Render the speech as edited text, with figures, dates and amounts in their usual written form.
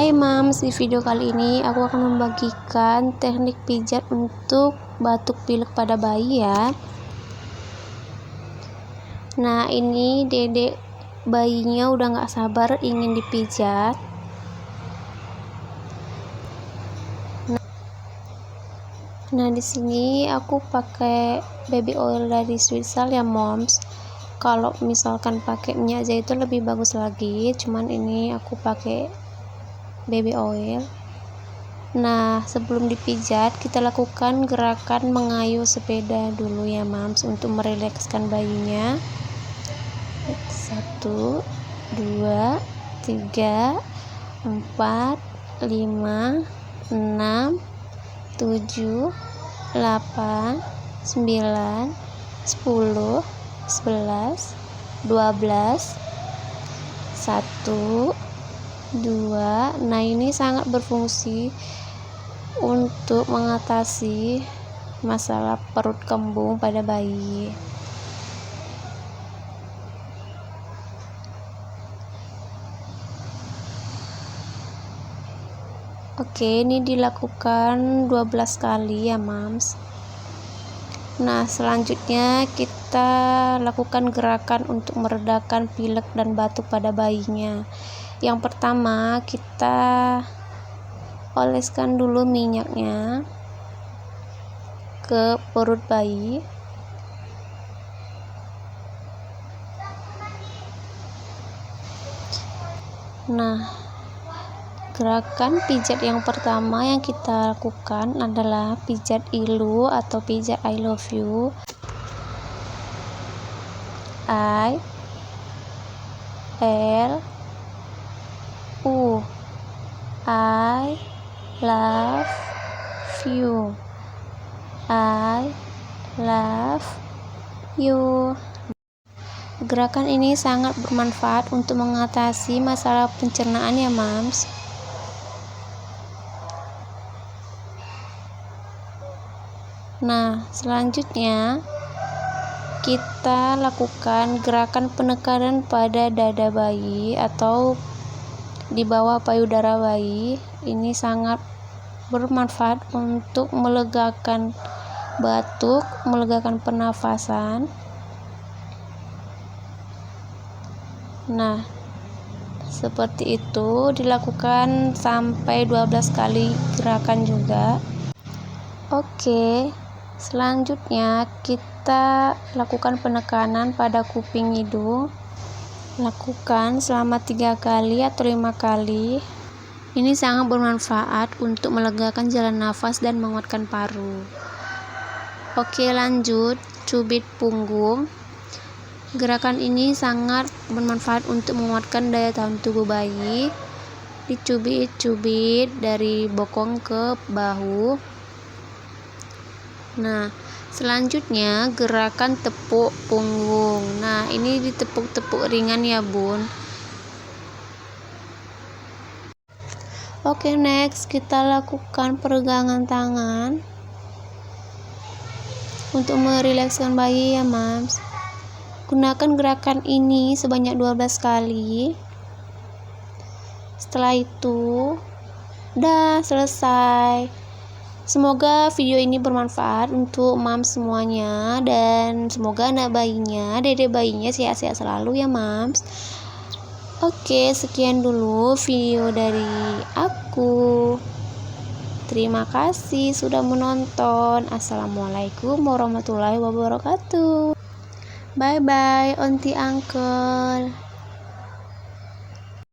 Hai Mams, di video kali ini aku akan membagikan teknik pijat untuk batuk pilek pada bayi ya. Nah, ini dedek bayinya udah gak sabar ingin dipijat. Nah, di sini aku pakai baby oil dari Swissal ya Moms. Kalau misalkan pakai minyak zaitun lebih bagus lagi, cuman ini aku pakai baby oil. Nah, sebelum dipijat kita lakukan gerakan mengayuh sepeda dulu ya Mams, untuk merilekskan bayinya. 1 2 3 4 5 6 7 8 9 10 11 12 1 2. Nah, ini sangat berfungsi untuk mengatasi masalah perut kembung pada bayi. Oke, ini dilakukan 12 kali ya Mams. Nah, selanjutnya kita lakukan gerakan untuk meredakan pilek dan batuk pada bayinya. Yang pertama, kita oleskan dulu minyaknya ke perut bayi. Nah, gerakan pijat yang pertama yang kita lakukan adalah pijat ilu atau pijat I love you. I L U I love you. I love you. Gerakan ini sangat bermanfaat untuk mengatasi masalah pencernaan ya Mams. Nah, selanjutnya kita lakukan gerakan penekanan pada dada bayi atau di bawah payudara bayi. Ini sangat bermanfaat untuk melegakan batuk, melegakan pernafasan. Nah, seperti itu dilakukan sampai 12 kali gerakan juga. Oke, selanjutnya kita lakukan penekanan pada kuping hidung. Lakukan selama 3 kali atau 5 kali. Ini sangat bermanfaat untuk melegakan jalan nafas dan menguatkan paru. Oke, lanjut cubit punggung. Gerakan ini sangat bermanfaat untuk menguatkan daya tahan tubuh bayi. Dicubit-cubit dari bokong ke bahu. Nah, selanjutnya gerakan tepuk punggung. Nah, ini ditepuk-tepuk ringan ya Bun. Oke, next kita lakukan peregangan tangan untuk merilekskan bayi ya Mams. Gunakan gerakan ini sebanyak 12 kali. Setelah itu udah selesai. Semoga video ini bermanfaat untuk Mams semuanya, dan semoga anak bayinya, dedek bayinya sehat-sehat selalu ya Mams. Oke, sekian dulu video dari aku. Terima kasih sudah menonton. Assalamualaikum warahmatullahi wabarakatuh. Bye bye, Onti Uncle.